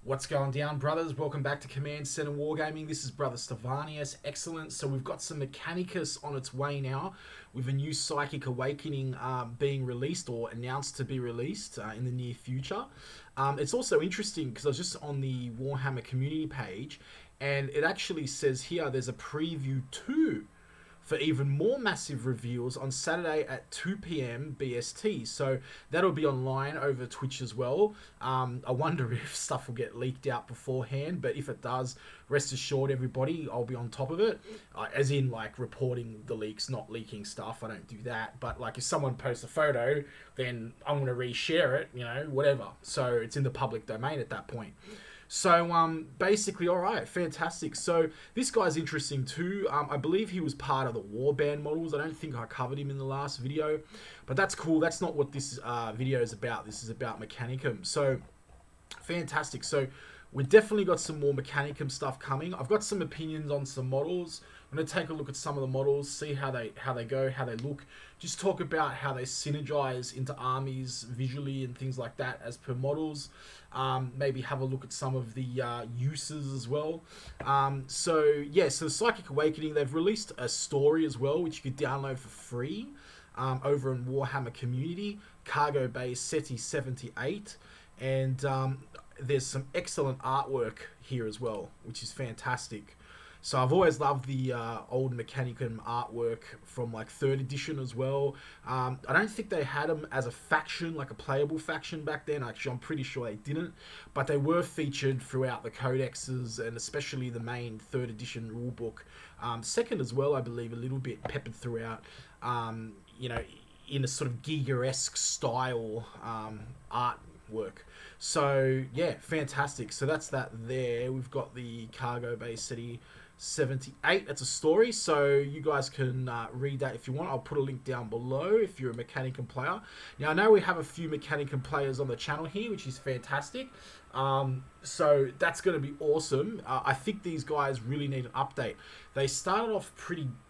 What's going down, brothers? Welcome back to Command Center Wargaming. This is Brother Stevanius. Excellent. So we've got some Mechanicus on its way now, with a new Psychic Awakening being released or announced to be released in the near future. It's also interesting because I was just on the Warhammer community page, and it actually says here there's a preview 2 for even more massive reveals on Saturday at 2 PM BST. So that'll be online over Twitch as well. I wonder if stuff will get leaked out beforehand, but if it does, rest assured everybody, I'll be on top of it. As in like reporting the leaks, not leaking stuff. I don't do that. But like if someone posts a photo, then I'm going to reshare it, you know, whatever. So it's in the public domain at that point. So, basically, alright, fantastic. So, this guy's interesting too. I believe he was part of the Warband models. I don't think I covered him in the last video. But that's cool. That's not what this video is about. This is about Mechanicum. So, fantastic. So, we've definitely got some more Mechanicum stuff coming. I've got some opinions on some models. I'm going to take a look at some of the models, see how they go, how they look. Just talk about how they synergize into armies visually and things like that as per models. Maybe have a look at some of the uses as well. So the Psychic Awakening, they've released a story as well, which you could download for free over in Warhammer Community, Cargo Bay SETI 78. And there's some excellent artwork here as well, which is fantastic. So I've always loved the old Mechanicum artwork from like 3rd edition as well. I don't think they had them as a faction, like a playable faction back then. Actually, I'm pretty sure they didn't. But they were featured throughout the codexes and especially the main 3rd edition rulebook. 2nd as well, I believe, a little bit peppered throughout, you know, in a sort of Giga-esque style artwork. So, yeah, fantastic. So that's that there. We've got the Cargo Bay City 78. That's a story, so you guys can read that if you want. I'll put a link down below if you're a Mechanicum player. Now, I know we have a few Mechanicum players on the channel here, which is fantastic. So that's going to be awesome. I think these guys really need an update. They started off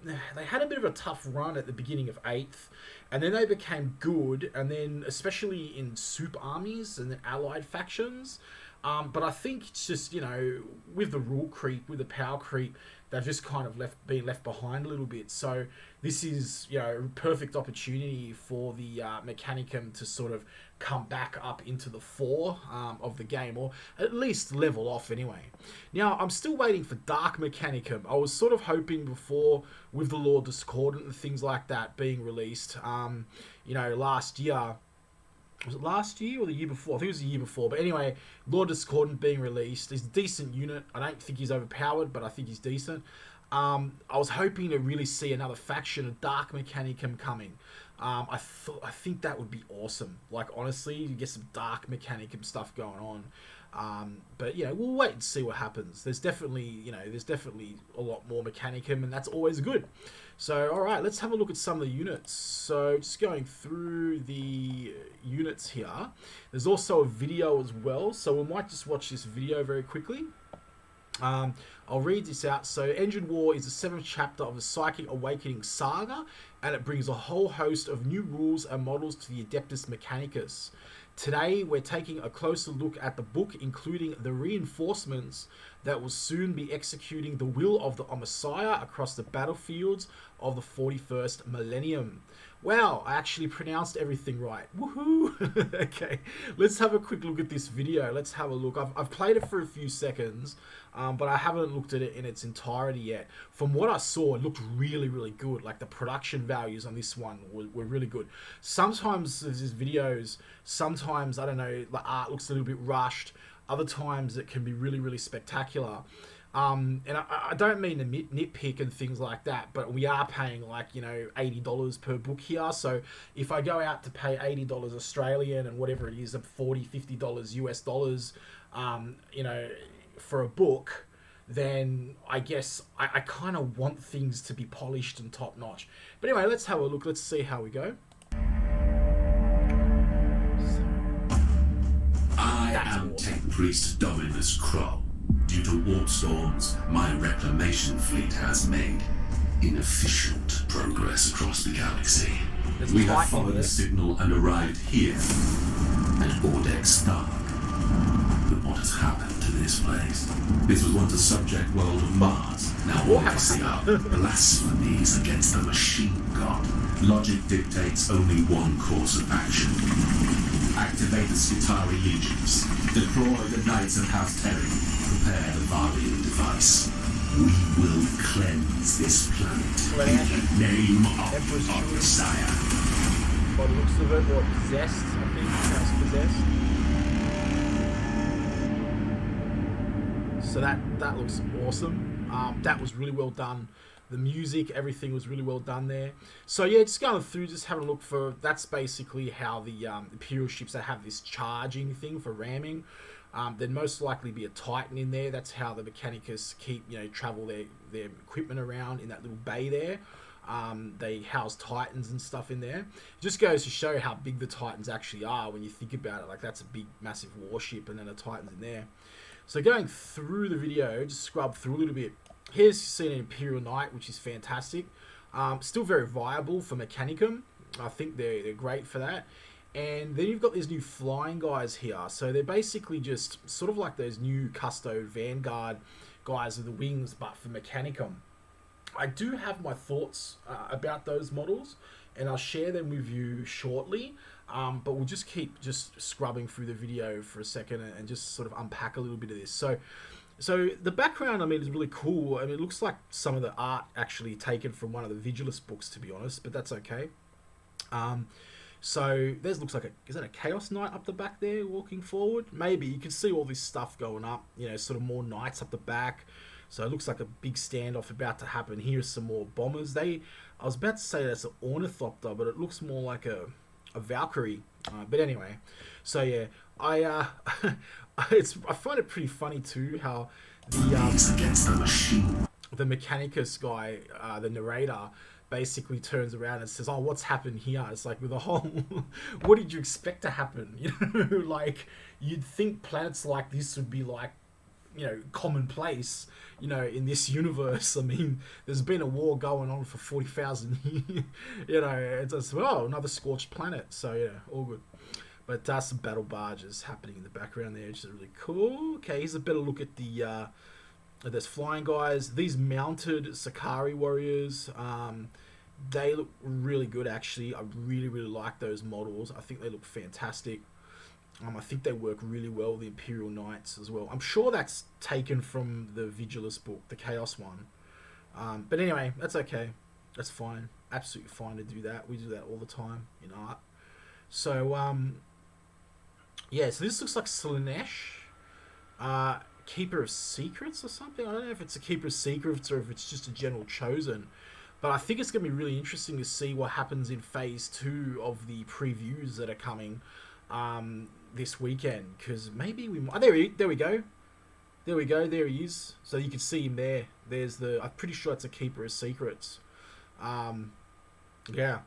they had a bit of a tough run at the beginning of 8th, and then they became good, and then especially in soup armies and the allied factions. But I think it's just, you know, with the rule creep, with the power creep, they've just kind of been left behind a little bit. So this is, you know, a perfect opportunity for the Mechanicum to sort of come back up into the fore of the game, or at least level off anyway. Now, I'm still waiting for Dark Mechanicum. I was sort of hoping before, with the Lord Discordant and things like that being released, you know, last year. Was it last year or the year before? I think it was the year before. But anyway, Lord Discordant being released. He's a decent unit. I don't think he's overpowered, but I think he's decent. I was hoping to really see another faction of Dark Mechanicum coming. I think that would be awesome. Like, honestly, you get some Dark Mechanicum stuff going on. But yeah, we'll wait and see what happens. There's definitely a lot more Mechanicum, and that's always good. So, all right, let's have a look at some of the units. So, just going through the units here. There's also a video as well, so we might just watch this video very quickly. I'll read this out. So, Engine War is the 7th chapter of the Psychic Awakening saga, and it brings a whole host of new rules and models to the Adeptus Mechanicus. Today, we're taking a closer look at the book, including the reinforcements that will soon be executing the will of the Messiah across the battlefields of the 41st millennium. Wow, I actually pronounced everything right. Woohoo! Okay, let's have a quick look at this video. Let's have a look. I've played it for a few seconds, but I haven't looked at it in its entirety yet. From what I saw, it looked really, really good. Like, the production values on this one were really good. Sometimes there's videos, sometimes, I don't know, the art looks a little bit rushed. Other times it can be really, really spectacular. And I don't mean to nitpick and things like that, but we are paying, like, you know, $80 per book here. So if I go out to pay $80 Australian and whatever it is, $40, $50 US dollars, you know, for a book, then I guess I kind of want things to be polished and top notch. But anyway, let's have a look. Let's see how we go. I am Tech Priest Dominus Crow. Due to warp storms, my reclamation fleet has made inefficient progress across the galaxy. We have followed the signal and arrived here at Ordex Star. But what has happened to misplaced. This was once a subject world of Mars. Now all I see are blasphemies against the machine god. Logic dictates only one course of action. Activate the Skitari legions. Deploy the Knights of House Terry. Prepare the Valiant device. We will cleanse this planet in the name of our Messiah. By the looks of it, or possessed, I think. House possessed. So that looks awesome. That was really well done. The music, everything was really well done there. So yeah, just going through, just having a look for, that's basically how the Imperial ships that have this charging thing for ramming. There'd most likely be a Titan in there. That's how the Mechanicus keep, travel their equipment around in that little bay there. They house Titans and stuff in there. It just goes to show how big the Titans actually are when you think about it. Like, that's a big, massive warship, and then a Titan's in there. So going through the video, just scrub through a little bit. Here's seen an Imperial Knight, which is fantastic. Still very viable for Mechanicum. I think they're great for that. And then you've got these new flying guys here. So they're basically just sort of like those new Custo Vanguard guys with the wings, but for Mechanicum. I do have my thoughts about those models, and I'll share them with you shortly. But we'll just keep scrubbing through the video for a second and just sort of unpack a little bit of this. So the background, I mean, is really cool. I mean, it looks like some of the art actually taken from one of the Vigilus books, to be honest, but that's okay. So there's looks like is that a Chaos Knight up the back there walking forward? Maybe. You can see all this stuff going up, sort of more knights up the back. So it looks like a big standoff about to happen. Here's some more bombers. I was about to say that's an Ornithopter, but it looks more like a Valkyrie. But anyway, so yeah, I find it pretty funny too how the Mechanicus guy, the narrator, basically turns around and says, "Oh, what's happened here?" It's like, with a whole, what did you expect to happen? Like, you'd think planets like this would be like, commonplace, in this universe. I mean, there's been a war going on for 40,000 years. It's just, another scorched planet. So yeah, all good. But some battle barges happening in the background there, which is really cool. Okay, here's a better look at the there's flying guys. These mounted Sakari warriors, they look really good actually. I really, really like those models. I think they look fantastic. I think they work really well with the Imperial Knights as well. I'm sure that's taken from the Vigilus book, the Chaos one. But anyway, that's okay. That's fine. Absolutely fine to do that. We do that all the time in art. So, yeah, so this looks like Slaanesh, Keeper of Secrets or something. I don't know if it's a Keeper of Secrets or if it's just a General Chosen. But I think it's going to be really interesting to see what happens in Phase 2 of the previews that are coming this weekend. Because maybe we might... Oh, there we go. There we go. There he is. So you can see him there. There's the... I'm pretty sure it's a Keeper of Secrets. Yeah.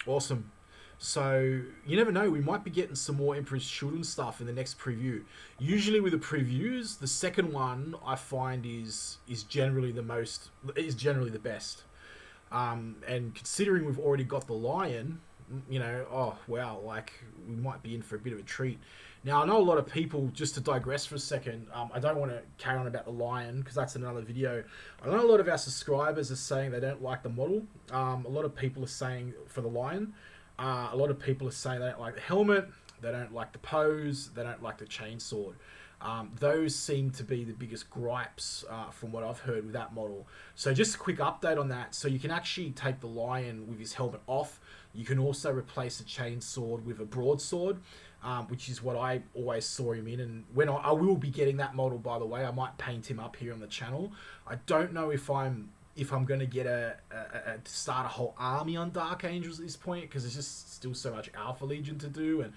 Awesome. So, you never know, we might be getting some more Emperor's Children stuff in the next preview. Usually with the previews, the second one I find is generally the best. And considering we've already got the Lion, oh wow, like, we might be in for a bit of a treat. Now, I know a lot of people, just to digress for a second, I don't want to carry on about the Lion because that's another video. I know a lot of our subscribers are saying they don't like the model. A lot of people are saying for the Lion. A lot of people are saying they don't like the helmet, they don't like the pose, they don't like the chainsword. Those seem to be the biggest gripes from what I've heard with that model. So just a quick update on that. So you can actually take the Lion with his helmet off. You can also replace the chainsword with a broadsword, which is what I always saw him in. And when I will be getting that model, by the way, I might paint him up here on the channel. I don't know if I'm going to get start a whole army on Dark Angels at this point, because there's just still so much Alpha Legion to do and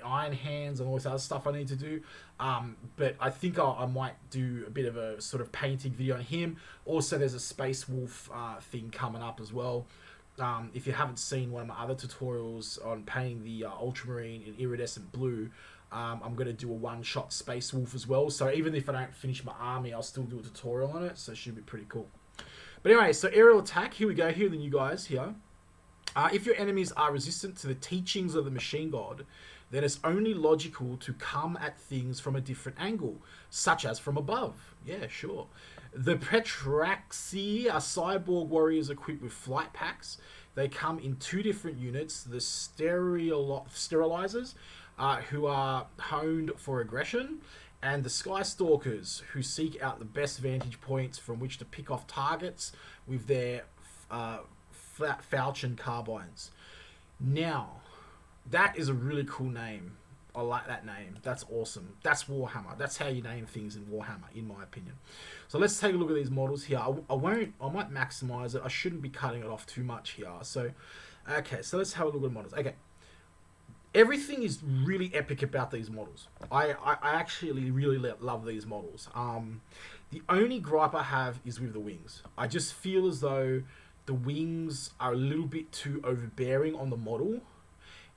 Iron Hands and all this other stuff I need to do. But I think I might do a bit of a sort of painting video on him. Also, there's a Space Wolf thing coming up as well. If you haven't seen one of my other tutorials on painting the Ultramarine in iridescent blue, I'm going to do a one-shot Space Wolf as well. So even if I don't finish my army, I'll still do a tutorial on it. So it should be pretty cool. But anyway, so aerial attack, here we go. Here are the new guys here. If your enemies are resistant to the teachings of the machine god, then it's only logical to come at things from a different angle, such as from above. Yeah, sure. The Petraxi are cyborg warriors equipped with flight packs. They come in 2 different units. The Sterilizers, who are honed for aggression, and the Sky Stalkers, who seek out the best vantage points from which to pick off targets with their falchion carbines. Now, that is a really cool name. I like that name. That's awesome. That's Warhammer. That's how you name things in Warhammer, in my opinion. So let's take a look at these models here. I might maximize it. I shouldn't be cutting it off too much here. So, okay, so let's have a look at the models. Okay. Everything is really epic about these models. I actually really love these models. The only gripe I have is with the wings. I just feel as though the wings are a little bit too overbearing on the model.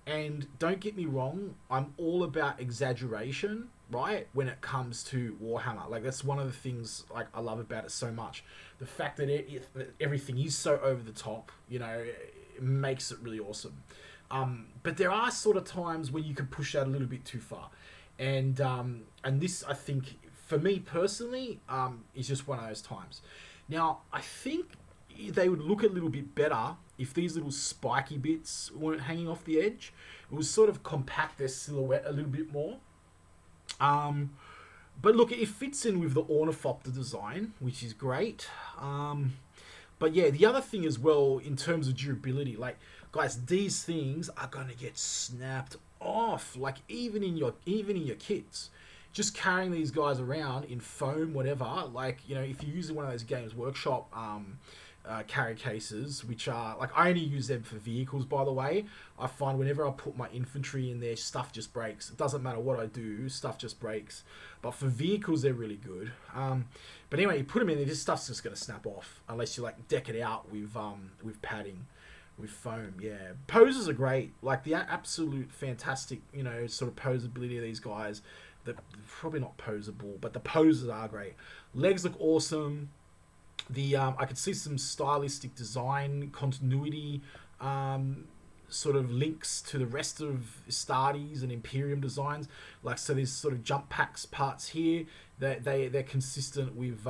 And don't get me wrong, I'm all about exaggeration, right? When it comes to Warhammer. Like, that's one of the things like I love about it so much. The fact that everything is so over the top, you know, it makes it really awesome. But there are sort of times when you can push that a little bit too far. And this, I think, for me personally, is just one of those times. Now, I think they would look a little bit better if these little spiky bits weren't hanging off the edge. It would sort of compact their silhouette a little bit more. But look, it fits in with the ornithopter design, which is great. But yeah, the other thing as well, in terms of durability, like, guys, these things are going to get snapped off, like even in your kits. Just carrying these guys around in foam, whatever, like, you know, if you're using one of those Games Workshop carry cases, which are, like, I only use them for vehicles, by the way. I find whenever I put my infantry in there, stuff just breaks. It doesn't matter what I do, stuff just breaks. But for vehicles, they're really good. But anyway, you put them in there, this stuff's just going to snap off, unless you, like, deck it out with padding, with foam. Yeah, poses are great. Like, the absolute fantastic, you know, sort of posability of these guys. They're probably not posable, but the poses are great. Legs look awesome. I could see some stylistic design continuity, sort of links to the rest of Astartes and Imperium designs. Like, so there's sort of jump packs parts here. They're consistent with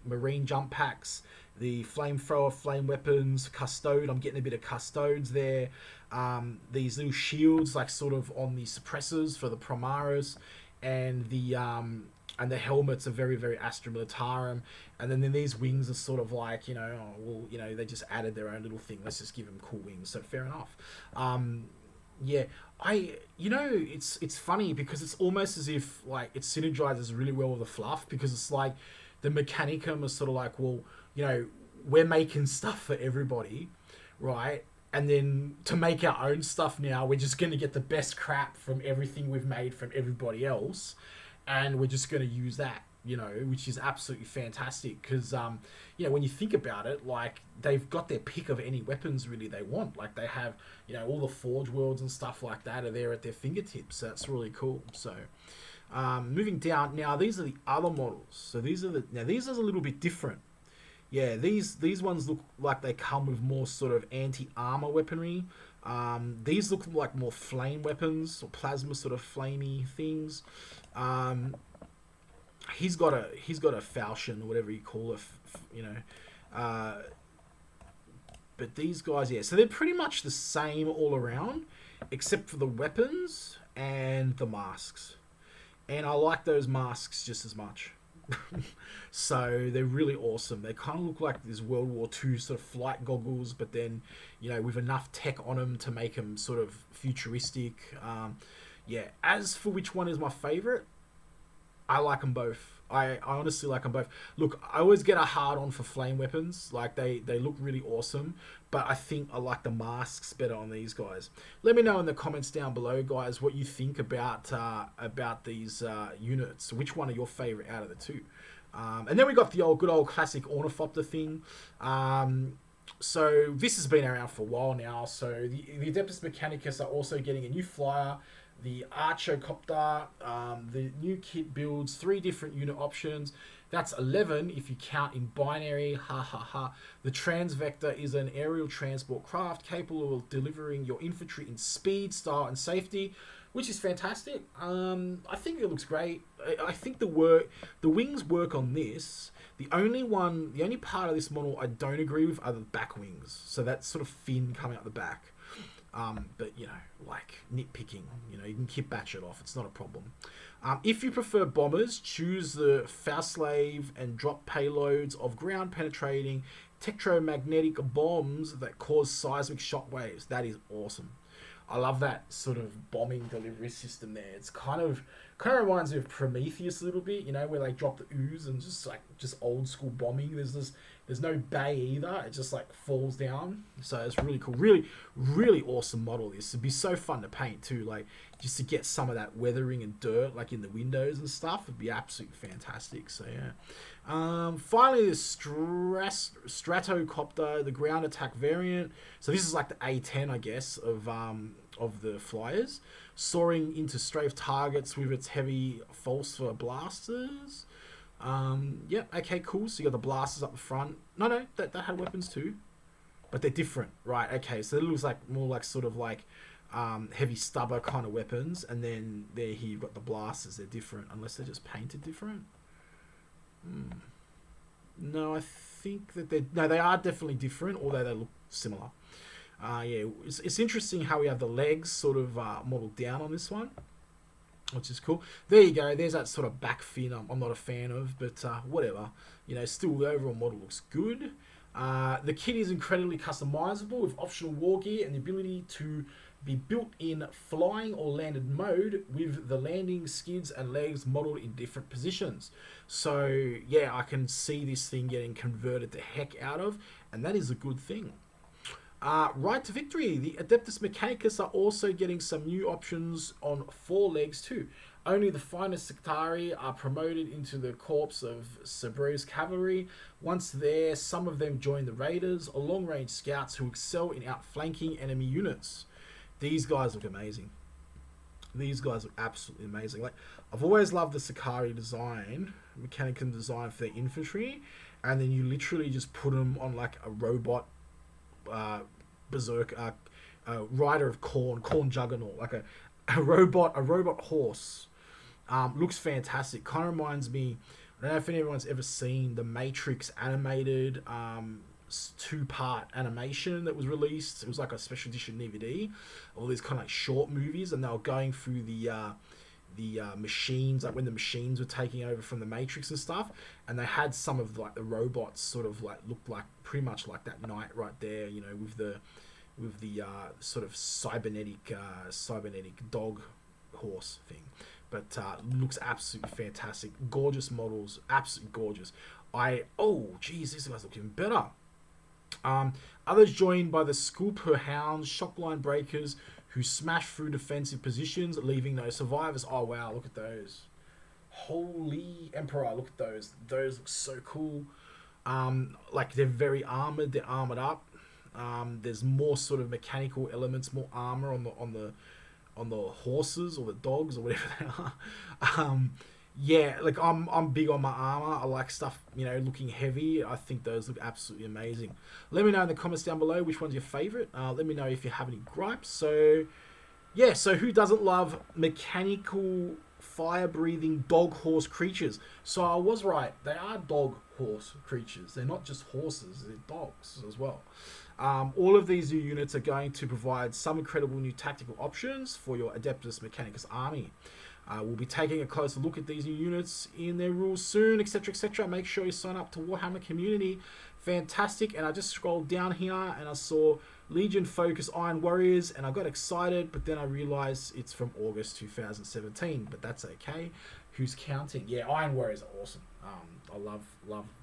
marine jump packs, the flamethrower, flame weapons, custode. I'm getting a bit of custodes there. These little shields, like, sort of on the suppressors for the Primaris, and the helmets are very, very Astra Militarum. And then these wings are sort of like, you know, oh, well, you know, they just added their own little thing. Let's just give them cool wings. So fair enough. Yeah, you know, it's funny because it's almost as if, like, it synergizes really well with the fluff, because it's like the Mechanicum is sort of like, well, you know, we're making stuff for everybody, right? And then to make our own stuff now, we're just going to get the best crap from everything we've made from everybody else. And we're just going to use that, you know, which is absolutely fantastic. Because, you know, when you think about it, like, they've got their pick of any weapons really they want. Like, they have, you know, all the Forge Worlds and stuff like that are there at their fingertips. So that's really cool. So, moving down. Now, these are the other models. So these are a little bit different. Yeah, these ones look like they come with more sort of anti-armor weaponry. These look like more flame weapons or plasma sort of flamey things. He's got a falchion or whatever you call it, you know. But these guys, yeah, so they're pretty much the same all around, except for the weapons and the masks. And I like those masks just as much. So they're really awesome. They kind of look like this World War II sort of flight goggles, but then, you know, with enough tech on them to make them sort of futuristic. Yeah, as for which one is my favorite, I like them both. I honestly like them both. Look, I always get a hard on for flame weapons. Like, they look really awesome, but I think I like the masks better on these guys. Let me know in the comments down below, guys, what you think about these units. Which one are your favorite out of the two? And then we got the good old classic ornithopter thing. So this has been around for a while now. So the Adeptus Mechanicus are also getting a new flyer. The Archocopter, the new kit builds 3 different unit options. That's 11 if you count in binary. Ha ha ha. The Transvector is an aerial transport craft capable of delivering your infantry in speed, style, and safety. which is fantastic. I think it looks great. I think the wings work on this. The only part of this model I don't agree with are the back wings. So that sort of fin coming out the back. But you know, like nitpicking, you know, you can keep batch it off. It's not a problem. If you prefer bombers, choose the Faustslave and drop payloads of ground penetrating tetromagnetic bombs that cause seismic shockwaves. That is awesome. I love that sort of bombing delivery system there. It's kind of reminds me of Prometheus a little bit, you know, where they drop the ooze and just old school bombing. There's no bay either. It just like falls down. So it's really cool. Really, really awesome model. This would be so fun to paint too. Like just to get some of that weathering and dirt like in the windows and stuff would be absolutely fantastic. So yeah. Finally, the Stratocopter, the ground attack variant. So this is like the A10, I guess, of the flyers, soaring into strafe targets with its heavy phosphor blasters. Yep, okay, cool. So you got the blasters up the front. No, that had weapons too, but they're different, right? Okay, so it looks like more like sort of like heavy stubber kind of weapons, and then here you've got the blasters. They're different, unless they're just painted different. No, I think that they are definitely different, although they look similar. Yeah, it's interesting how we have the legs sort of modeled down on this one, which is cool. There you go. There's that sort of back fin I'm not a fan of, but whatever. You know, still the overall model looks good. The kit is incredibly customizable with optional war gear and the ability to be built in flying or landed mode with the landing skids and legs modeled in different positions. So yeah, I can see this thing getting converted the heck out of, and that is a good thing. Right to victory. The Adeptus Mechanicus are also getting some new options on 4 legs too. Only the finest Sectari are promoted into the corps of Cerberus cavalry. Once there, some of them join the raiders or long-range scouts who excel in outflanking enemy units. These guys look amazing. These guys look absolutely amazing. Like, I've always loved the Sectari design, Mechanicum design for their infantry, and then you literally just put them on like a robot berserk rider of corn juggernaut, like a robot horse. Looks fantastic. Kind of reminds me, I don't know if anyone's ever seen the Matrix animated 2-part animation that was released. It was like a special edition DVD, all these kind of like short movies, and they were going through the machines, like when the machines were taking over from the Matrix and stuff, and they had some of like the robots sort of like looked like pretty much like that knight right there, you know, with the sort of cybernetic dog horse thing. But looks absolutely fantastic. Gorgeous models, absolutely gorgeous. Oh geez, these guys look even better. Others joined by the Skulper Hounds, shockline breakers, who smash through defensive positions, leaving no survivors. Oh wow, look at those. Holy Emperor, look at those. Those look so cool. Like they're very armored, they're armored up. There's more sort of mechanical elements, more armor on the horses or the dogs or whatever they are. Yeah, like I'm big on my armor. I like stuff, you know, looking heavy. I think those look absolutely amazing. Let me know in the comments down below which one's your favorite. Let me know if you have any gripes. So yeah, so who doesn't love mechanical fire-breathing dog horse creatures? So I was right. They are dog horse creatures. They're not just horses, they're dogs as well. All of these new units are going to provide some incredible new tactical options for your Adeptus Mechanicus army. We'll be taking a closer look at these new units in their rules soon, etc, etc. Make sure you sign up to Warhammer Community. Fantastic. And I just scrolled down here and I saw Legion Focus Iron Warriors, and I got excited, but then I realized it's from August 2017, but that's okay. Who's counting? Yeah, Iron Warriors are awesome. I love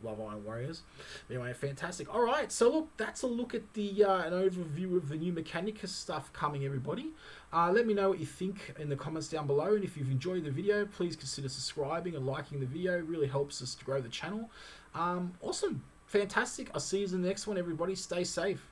Iron Warriors. Anyway, fantastic. All right, so look, that's a look at the an overview of the new Mechanicus stuff coming, everybody. Let me know what you think in the comments down below, and if you've enjoyed the video, please consider subscribing and liking the video. It really helps us to grow the channel. Awesome, fantastic. I'll see you in the next one, everybody. Stay safe.